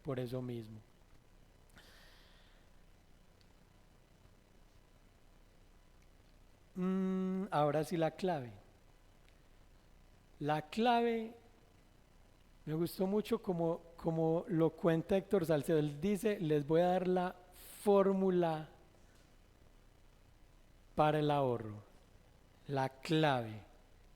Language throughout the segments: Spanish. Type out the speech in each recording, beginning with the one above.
por eso mismo. Ahora sí la clave. La clave me gustó mucho como lo cuenta Héctor Salcedo. Él dice, les voy a dar la fórmula para el ahorro. La clave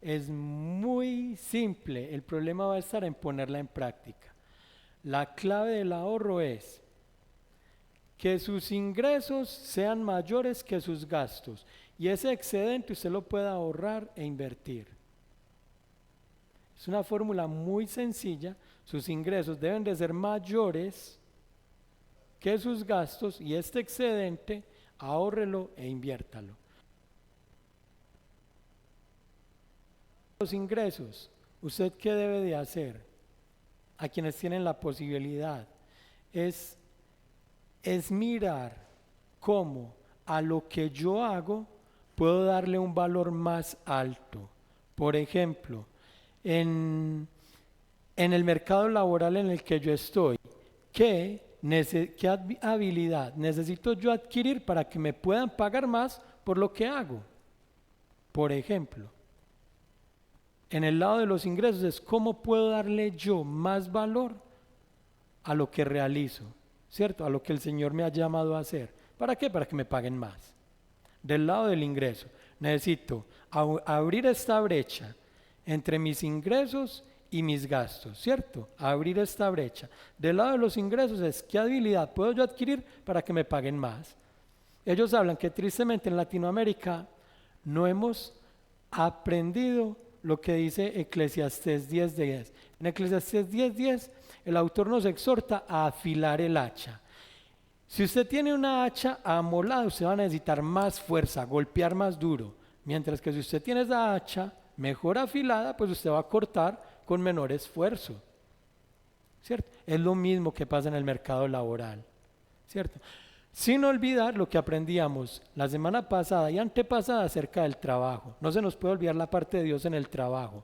es muy simple. El problema va a estar en ponerla en práctica. La clave del ahorro es que sus ingresos sean mayores que sus gastos y ese excedente usted lo pueda ahorrar e invertir. Es una fórmula muy sencilla. Sus ingresos deben de ser mayores que sus gastos y este excedente ahórrelo e inviértalo. Los ingresos, ¿usted qué debe de hacer? A quienes tienen la posibilidad es mirar cómo a lo que yo hago puedo darle un valor más alto. Por ejemplo, en el mercado laboral en el que yo estoy, ¿qué habilidad necesito yo adquirir para que me puedan pagar más por lo que hago? Por ejemplo, en el lado de los ingresos es cómo puedo darle yo más valor a lo que realizo, ¿cierto? A lo que el Señor me ha llamado a hacer. ¿Para qué? Para que me paguen más. Del lado del ingreso, necesito abrir esta brecha entre mis ingresos y mis gastos, ¿cierto? Abrir esta brecha. Del lado de los ingresos es qué habilidad puedo yo adquirir para que me paguen más. Ellos hablan que tristemente en Latinoamérica no hemos aprendido lo que dice Eclesiastés 10:10. En Eclesiastés 10:10 el autor nos exhorta a afilar el hacha. Si usted tiene una hacha amolada, usted va a necesitar más fuerza, golpear más duro. Mientras que si usted tiene esa hacha mejor afilada, pues usted va a cortar con menor esfuerzo, ¿cierto? Es lo mismo que pasa en el mercado laboral, ¿cierto? Sin olvidar lo que aprendíamos la semana pasada y antepasada acerca del trabajo. No se nos puede olvidar la parte de Dios en el trabajo.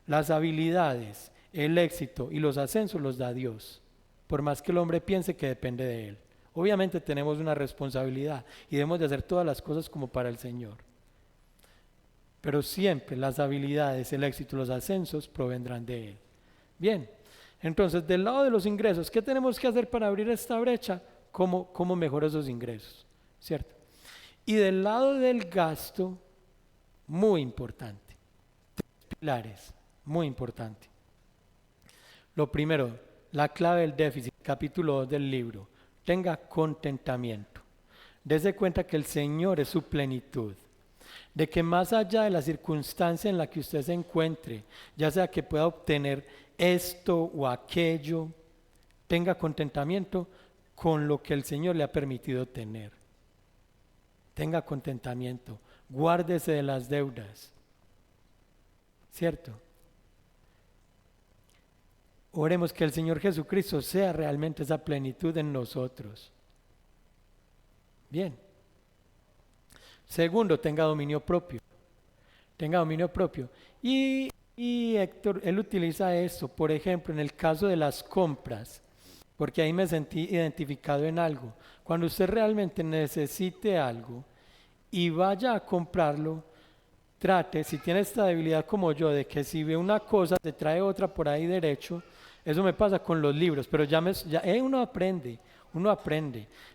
Las habilidades, el éxito y los ascensos los da Dios, por más que el hombre piense que depende de Él. Obviamente tenemos una responsabilidad y debemos de hacer todas las cosas como para el Señor. Pero siempre las habilidades, el éxito y los ascensos provendrán de Él. Bien, entonces del lado de los ingresos, ¿qué tenemos que hacer para abrir esta brecha? ¿Cómo mejoro esos ingresos? ¿Cierto? Y del lado del gasto, muy importante. 3 pilares, muy importante. Lo primero, la clave del déficit, capítulo 2 del libro. Tenga contentamiento. Dese cuenta que el Señor es su plenitud. De que más allá de la circunstancia en la que usted se encuentre, ya sea que pueda obtener esto o aquello, tenga contentamiento con lo que el Señor le ha permitido tener. Tenga contentamiento, guárdese de las deudas, ¿cierto? Oremos que el Señor Jesucristo sea realmente esa plenitud en nosotros. Bien. Segundo, tenga dominio propio. Tenga dominio propio. Y Héctor, él utiliza esto, por ejemplo, en el caso de las compras, porque ahí me sentí identificado en algo. Cuando usted realmente necesite algo y vaya a comprarlo, trate, si tiene esta debilidad como yo, de que si ve una cosa, te trae otra por ahí derecho. Eso me pasa con los libros, pero uno aprende.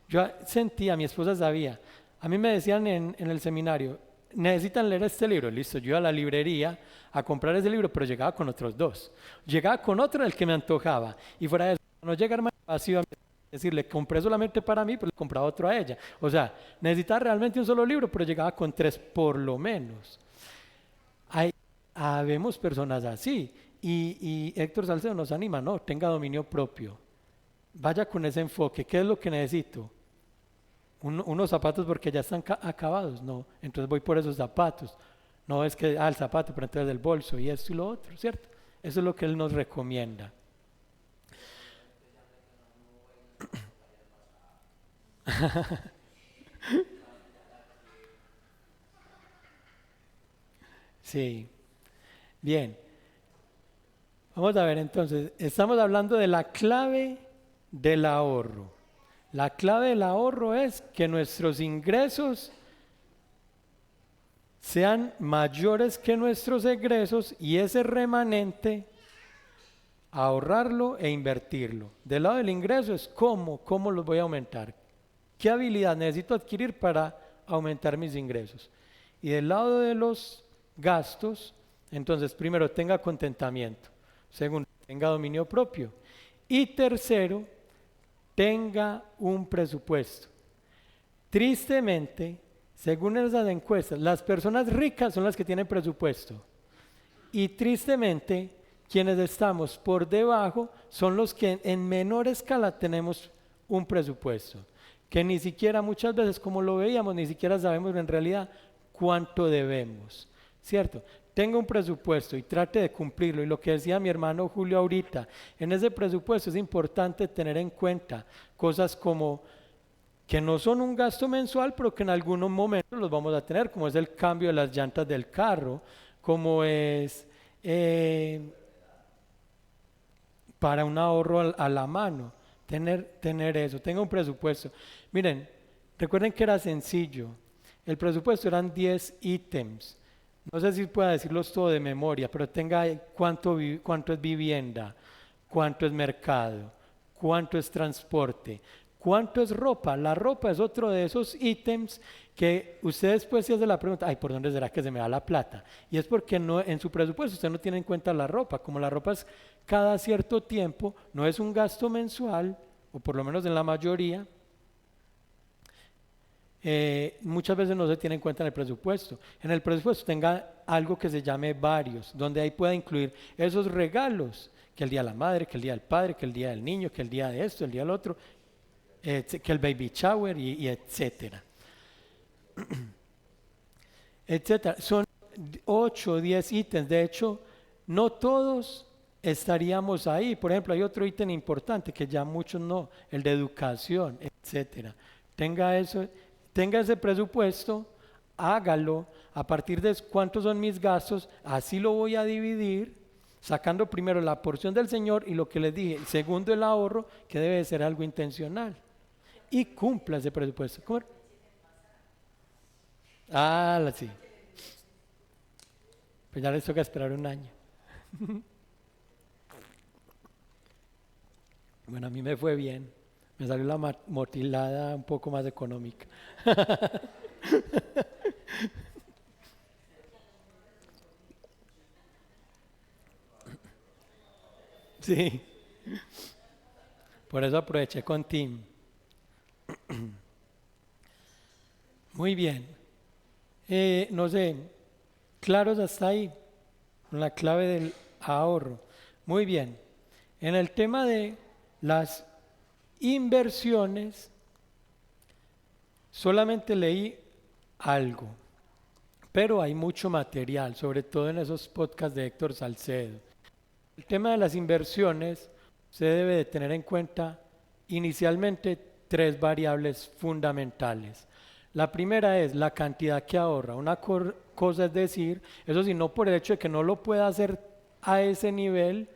Yo sentía, mi esposa sabía, a mí me decían en el seminario, necesitan leer este libro, listo, yo iba a la librería a comprar ese libro, pero llegaba con otros 2. Llegaba con otro del que me antojaba, y fuera de eso, no llegar más vacío a decirle, compré solamente para mí, pero le compraba otro a ella. O sea, necesitaba realmente un solo libro, pero llegaba con 3 por lo menos. Habemos personas así, y Héctor Salcedo nos anima, no, tenga dominio propio. Vaya con ese enfoque, ¿qué es lo que necesito? Unos zapatos porque ya están acabados, no, entonces voy por esos zapatos. No es que, el zapato, pero entonces el bolso y esto y lo otro, ¿cierto? Eso es lo que él nos recomienda. Sí, bien. Vamos a ver entonces, estamos hablando de la clave del ahorro. La clave del ahorro es que nuestros ingresos sean mayores que nuestros egresos y ese remanente ahorrarlo e invertirlo. Del lado del ingreso es cómo los voy a aumentar, qué habilidad necesito adquirir para aumentar mis ingresos. Y del lado de los gastos, entonces primero tenga contentamiento, segundo tenga dominio propio y tercero tenga un presupuesto. Tristemente, según esas encuestas, las personas ricas son las que tienen presupuesto y tristemente quienes estamos por debajo son los que en menor escala tenemos un presupuesto, que ni siquiera muchas veces, como lo veíamos, ni siquiera sabemos en realidad cuánto debemos, ¿cierto? Tenga un presupuesto y trate de cumplirlo. Y lo que decía mi hermano Julio ahorita, en ese presupuesto es importante tener en cuenta cosas como que no son un gasto mensual, pero que en algunos momentos los vamos a tener, como es el cambio de las llantas del carro, como es para un ahorro a la mano, tener eso, tenga un presupuesto. Miren, recuerden que era sencillo, el presupuesto eran 10 ítems, no sé si pueda decirlos todo de memoria, pero tenga cuánto es vivienda, cuánto es mercado, cuánto es transporte, cuánto es ropa. La ropa es otro de esos ítems que usted después se hace la pregunta, ay, ¿por dónde será que se me va la plata? Y es porque no, en su presupuesto usted no tiene en cuenta la ropa, como la ropa es cada cierto tiempo, no es un gasto mensual, o por lo menos en la mayoría, muchas veces no se tiene en cuenta en el presupuesto. En el presupuesto tenga algo que se llame varios, donde ahí pueda incluir esos regalos, que el día de la madre, que el día del padre, que el día del niño, que el día de esto, el día del otro, que el baby shower y etcétera. Etcétera. Son 8 o 10 ítems, de hecho, no todos estaríamos ahí. Por ejemplo, hay otro ítem importante que ya muchos no, el de educación, etcétera. Tenga eso. Tenga ese presupuesto, hágalo a partir de cuántos son mis gastos, así lo voy a dividir, sacando primero la porción del Señor y lo que les dije, segundo el ahorro, que debe de ser algo intencional. Y cumpla ese presupuesto. ¿Cómo? Sí. Pues ya les toca esperar un año. Bueno, a mí me fue bien. Me salió la motilada un poco más económica. Sí, por eso aproveché con Tim. Muy bien. No sé, claros hasta ahí, con la clave del ahorro. Muy bien. En el tema de las inversiones, solamente leí algo, pero hay mucho material, sobre todo en esos podcasts de Héctor Salcedo. El tema de las inversiones se debe de tener en cuenta inicialmente 3 variables fundamentales. La primera es la cantidad que ahorra. Una cosa es decir, eso sí, no por el hecho de que no lo pueda hacer a ese nivel,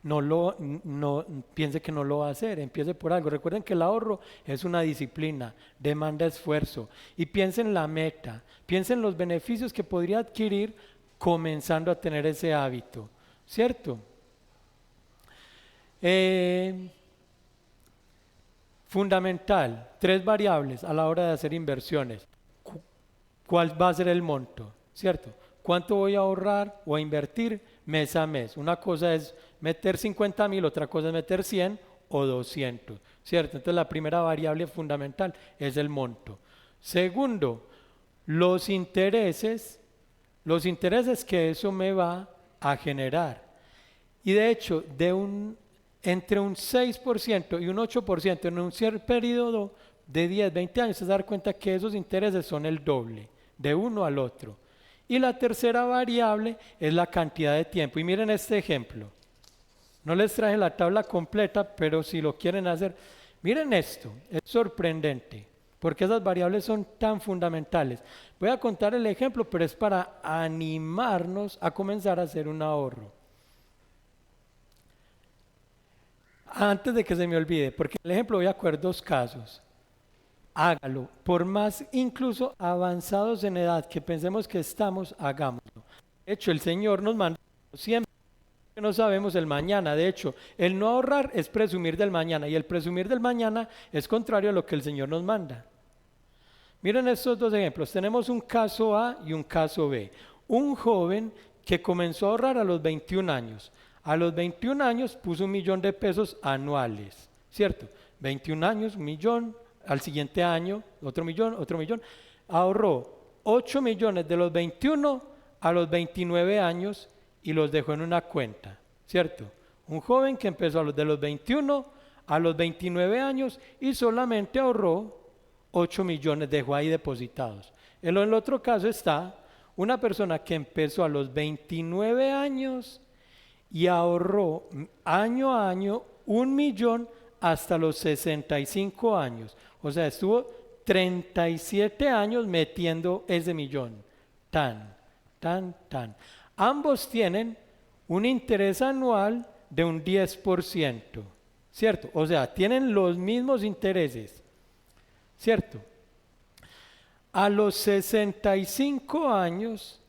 no piense que no lo va a hacer, empiece por algo. Recuerden que el ahorro es una disciplina, demanda esfuerzo. Y piense en la meta, piense en los beneficios que podría adquirir comenzando a tener ese hábito, ¿cierto? Fundamental, 3 variables a la hora de hacer inversiones. ¿Cuál va a ser el monto? ¿Cierto? ¿Cuánto voy a ahorrar o a invertir mes a mes? Una cosa es meter 50,000, otra cosa es meter 100 o 200, ¿cierto? Entonces la primera variable fundamental es el monto. Segundo, los intereses que eso me va a generar. Y de hecho, entre un 6% y un 8% en un cierto periodo de 10, 20 años, se dar cuenta que esos intereses son el doble, de uno al otro. Y la tercera variable es la cantidad de tiempo. Y miren este ejemplo. No les traje la tabla completa, pero si lo quieren hacer, miren esto, es sorprendente, porque esas variables son tan fundamentales. Voy a contar el ejemplo, pero es para animarnos a comenzar a hacer un ahorro. Antes de que se me olvide, porque en el ejemplo voy a coger dos casos. Hágalo. Por más incluso avanzados en edad que pensemos que estamos, hagámoslo. De hecho, el Señor nos manda siempre que no sabemos el mañana. De hecho, el no ahorrar es presumir del mañana y el presumir del mañana es contrario a lo que el Señor nos manda. Miren estos dos ejemplos. Tenemos un caso A y un caso B. Un joven que comenzó a ahorrar a los 21 años. A los 21 años puso 1.000.000 de pesos anuales, ¿cierto? 21 años, 1.000.000, al siguiente año, otro millón, otro millón. Ahorró 8 millones de los 21 a los 29 años y los dejó en una cuenta, ¿cierto? Un joven que empezó de los 21 a los 29 años y solamente ahorró 8 millones, dejó ahí depositados. En el otro caso está una persona que empezó a los 29 años y ahorró año a año 1.000.000 hasta los 65 años. O sea, estuvo 37 años metiendo ese millón. Tan. Ambos tienen un interés anual de un 10%, ¿cierto? O sea, tienen los mismos intereses, ¿cierto? A los 65 años,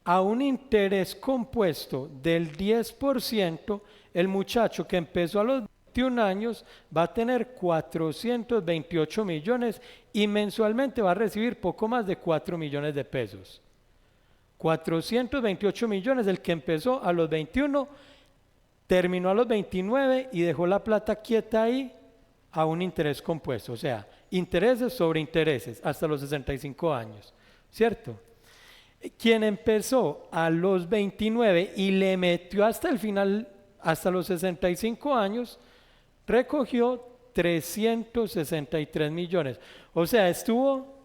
a un interés compuesto del 10%, el muchacho que empezó a los 21 años va a tener 428 millones y mensualmente va a recibir poco más de 4 millones de pesos. 428 millones, el que empezó a los 21, terminó a los 29 y dejó la plata quieta ahí a un interés compuesto, o sea, intereses sobre intereses hasta los 65 años, ¿cierto? Quien empezó a los 29 y le metió hasta el final, hasta los 65 años, recogió 363 millones. O sea, estuvo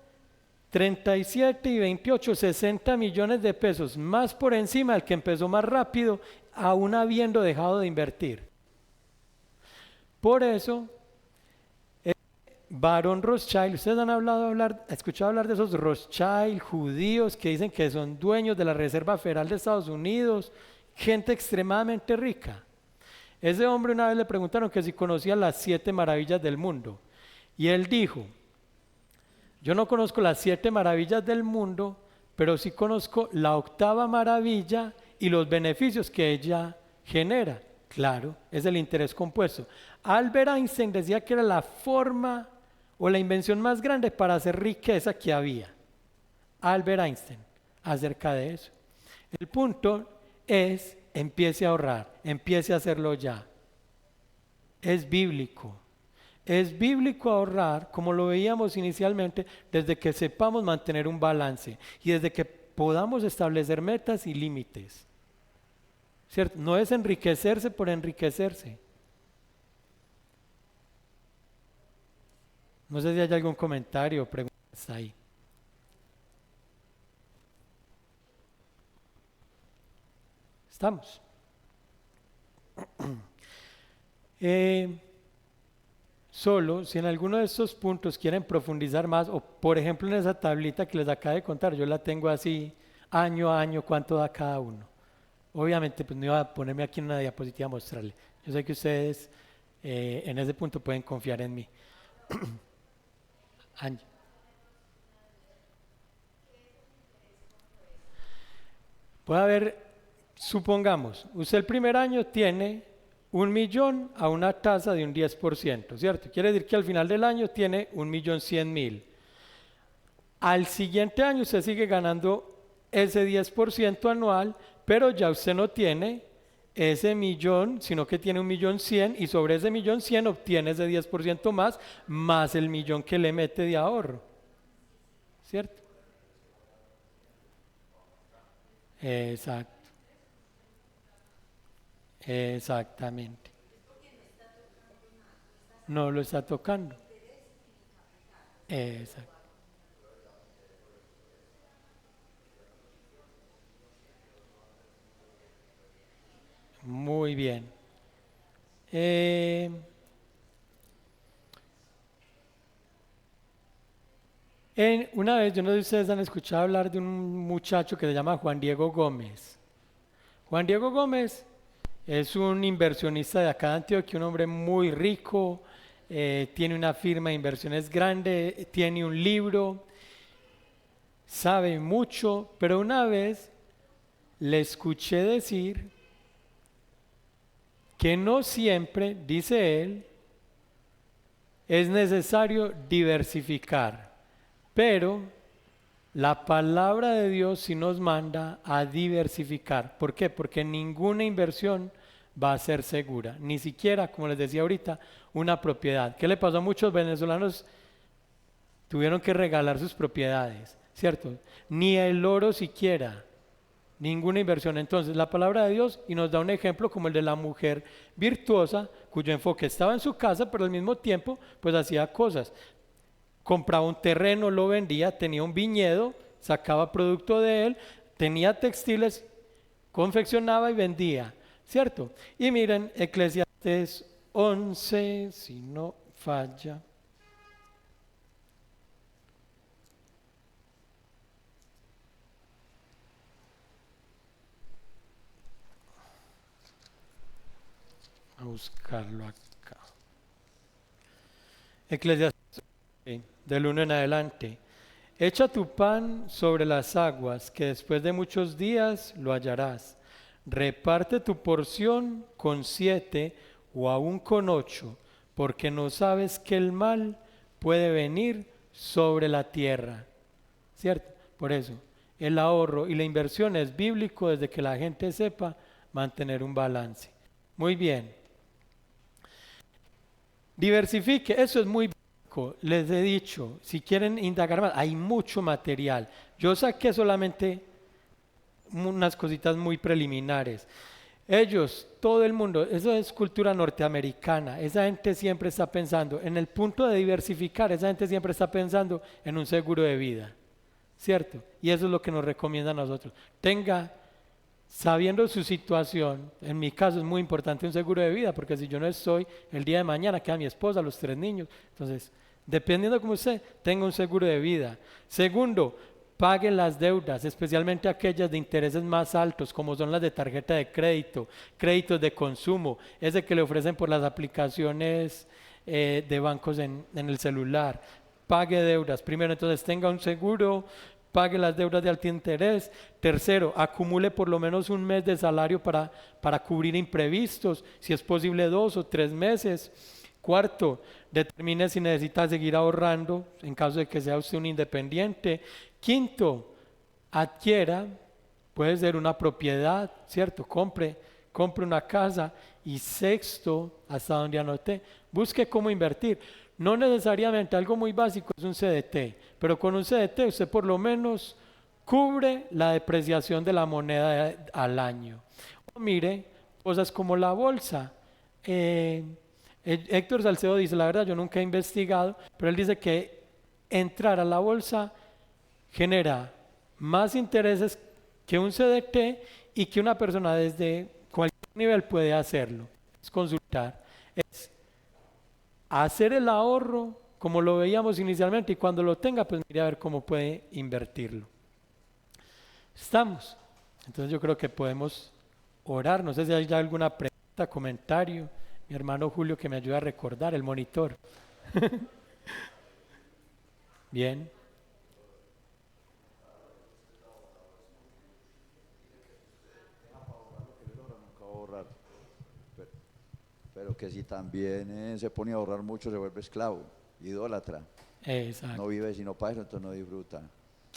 37 y 28, 60 millones de pesos más por encima del que empezó más rápido, aún habiendo dejado de invertir. Por eso, Barón Rothschild, ustedes han escuchado hablar de esos Rothschild judíos que dicen que son dueños de la Reserva Federal de Estados Unidos, gente extremadamente rica. Ese hombre una vez le preguntaron que si conocía las 7 maravillas del mundo y él dijo: yo no conozco las 7 maravillas del mundo, pero sí conozco la 8ª maravilla y los beneficios que ella genera. Claro, es el interés compuesto. Albert Einstein decía que era la forma o la invención más grande para hacer riqueza que había. Albert Einstein, acerca de eso. El punto es, empiece a ahorrar, empiece a hacerlo ya. Es bíblico. Es bíblico ahorrar, como lo veíamos inicialmente, desde que sepamos mantener un balance y desde que podamos establecer metas y límites. ¿Cierto? No es enriquecerse por enriquecerse. No sé si hay algún comentario o pregunta ahí. ¿Estamos? Solo si en alguno de estos puntos quieren profundizar más, o por ejemplo en esa tablita que les acabo de contar, yo la tengo así año a año cuánto da cada uno. Obviamente pues no iba a ponerme aquí en una diapositiva a mostrarle. Yo sé que ustedes en ese punto pueden confiar en mí. Angie. Puede haber, supongamos, usted el primer año tiene 1.000.000 a una tasa de un 10%, ¿cierto? Quiere decir que al final del año tiene 1.100.000. Al siguiente año usted sigue ganando ese 10% anual, pero ya usted no tiene ese millón, sino que tiene 1.100.000 y sobre ese 1.100.000 obtiene ese 10% más el millón que le mete de ahorro, ¿cierto? Exacto, exactamente. No lo está tocando. Exacto. Muy bien. Eh, una vez, yo no sé si ustedes han escuchado hablar de un muchacho que se llama Juan Diego Gómez. Juan Diego Gómez Es un inversionista de acá de Antioquia, un hombre muy rico, tiene una firma de inversiones grande, tiene un libro, sabe mucho, pero una vez le escuché decir que no siempre, dice él, es necesario diversificar, pero la palabra de Dios sí nos manda a diversificar. ¿Por qué? Porque ninguna inversión va a ser segura, ni siquiera, como les decía ahorita, una propiedad. ¿Qué le pasó a muchos venezolanos? Tuvieron que regalar sus propiedades, ¿cierto? Ni el oro siquiera, ninguna inversión. Entonces, la palabra de Dios y nos da un ejemplo como el de la mujer virtuosa, cuyo enfoque estaba en su casa, pero al mismo tiempo, pues hacía cosas. Compraba un terreno, lo vendía, tenía un viñedo, sacaba producto de él, tenía textiles, confeccionaba y vendía, ¿cierto? Y miren, Eclesiastés 11, si no falla. A buscarlo acá. Eclesiastés del 1 en adelante. Echa tu pan sobre las aguas, que después de muchos días lo hallarás. Reparte tu porción con 7 o aún con 8, porque no sabes que el mal puede venir sobre la tierra. ¿Cierto? Por eso, el ahorro y la inversión es bíblico desde que la gente sepa mantener un balance. Muy bien. Diversifique, eso es muy básico. Les he dicho, si quieren indagar más, hay mucho material. Yo saqué solamente unas cositas muy preliminares. Ellos, todo el mundo, eso es cultura norteamericana. Esa gente siempre está pensando en el punto de diversificar, esa gente siempre está pensando en un seguro de vida, ¿cierto? Y eso es lo que nos recomienda a nosotros. Tenga, sabiendo su situación, en mi caso es muy importante un seguro de vida, porque si yo no estoy, el día de mañana queda mi esposa, los 3 niños. Entonces, dependiendo de cómo usted tenga un seguro de vida. Segundo, pague las deudas, especialmente aquellas de intereses más altos, como son las de tarjeta de crédito, créditos de consumo, ese que le ofrecen por las aplicaciones de bancos en el celular. Pague deudas. Primero, entonces, tenga un seguro, pague las deudas de alto interés. Tercero, acumule por lo menos un mes de salario para cubrir imprevistos, si es posible 2 o 3 meses. Cuarto, determine si necesita seguir ahorrando en caso de que sea usted un independiente. Quinto, adquiera, puede ser una propiedad, ¿cierto? Compre una casa. Y sexto, hasta donde anoté, busque cómo invertir. No necesariamente algo muy básico es un CDT, pero con un CDT usted por lo menos cubre la depreciación de la moneda al año. O mire, cosas como la bolsa. Héctor Salcedo dice, la verdad yo nunca he investigado, pero él dice que entrar a la bolsa genera más intereses que un CDT y que una persona desde cualquier nivel puede hacerlo. Es consultar, es hacer el ahorro como lo veíamos inicialmente y cuando lo tenga, pues mire a ver cómo puede invertirlo. ¿Estamos? Entonces yo creo que podemos orar. No sé si hay ya alguna pregunta, comentario. Mi hermano Julio que me ayuda a recordar, el monitor. Bien. Nunca ahorrar, pero, pero que si también se pone a ahorrar mucho se vuelve esclavo, idólatra, no Exacto, vive sino para eso, entonces no disfruta.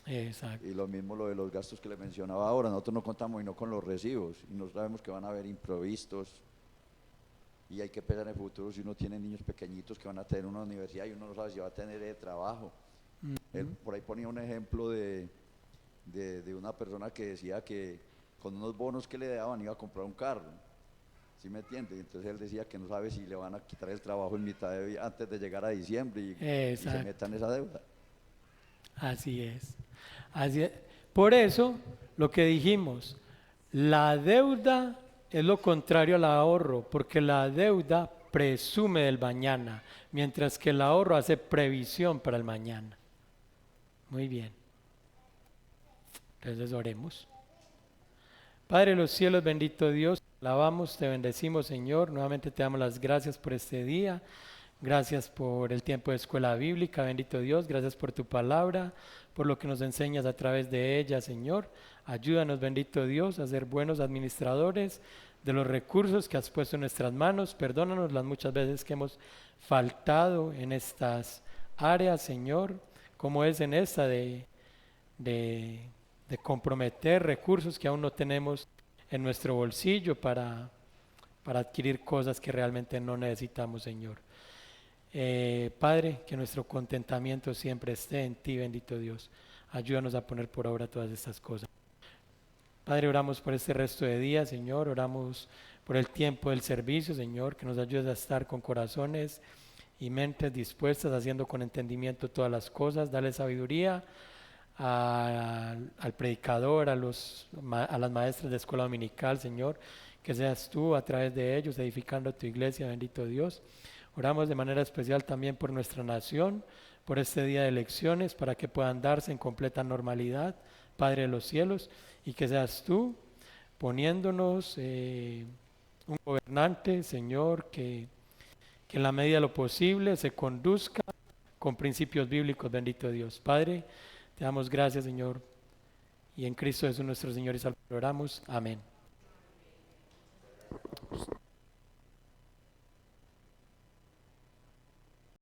exacto. Y lo mismo lo de los gastos que le mencionaba ahora, nosotros no contamos y no con los recibos y no sabemos que van a haber imprevistos y hay que pensar en el futuro si uno tiene niños pequeñitos que van a tener una universidad y uno no sabe si va a tener trabajo. Él por ahí ponía un ejemplo de una persona que decía que con unos bonos que le daban iba a comprar un carro, ¿sí me entiende? Entonces él decía que no sabe si le van a quitar el trabajo en mitad antes de llegar a diciembre y se Exacto. meta en esa deuda. Así es. Así es. Por eso, lo que dijimos, la deuda es lo contrario al ahorro, porque la deuda presume del mañana, mientras que el ahorro hace previsión para el mañana. Muy bien. Entonces oremos. Padre de los cielos, bendito Dios, alabamos, te bendecimos, Señor. Nuevamente te damos las gracias por este día. Gracias por el tiempo de escuela bíblica, bendito Dios. Gracias por tu palabra, por lo que nos enseñas a través de ella, Señor. Ayúdanos, bendito Dios, a ser buenos administradores de los recursos que has puesto en nuestras manos. Perdónanos las muchas veces que hemos faltado en estas áreas, Señor, como es en esta de comprometer recursos que aún no tenemos en nuestro bolsillo para adquirir cosas que realmente no necesitamos, Señor. Padre, que nuestro contentamiento siempre esté en ti, bendito Dios. Ayúdanos a poner por obra todas estas cosas. Padre, oramos por este resto de día, Señor. Oramos por el tiempo del servicio, Señor, que nos ayudes a estar con corazones y mentes dispuestas, haciendo con entendimiento todas las cosas. Dale sabiduría al predicador, a las maestras de escuela dominical, Señor, que seas tú a través de ellos edificando tu iglesia, bendito Dios. Oramos de manera especial también por nuestra nación, por este día de elecciones, para que puedan darse en completa normalidad, Padre de los cielos, y que seas tú poniéndonos un gobernante, Señor, que en la medida de lo posible se conduzca con principios bíblicos, bendito Dios. Padre, te damos gracias, Señor, y en Cristo Jesús nuestro Señor y Salvador oramos. Amén.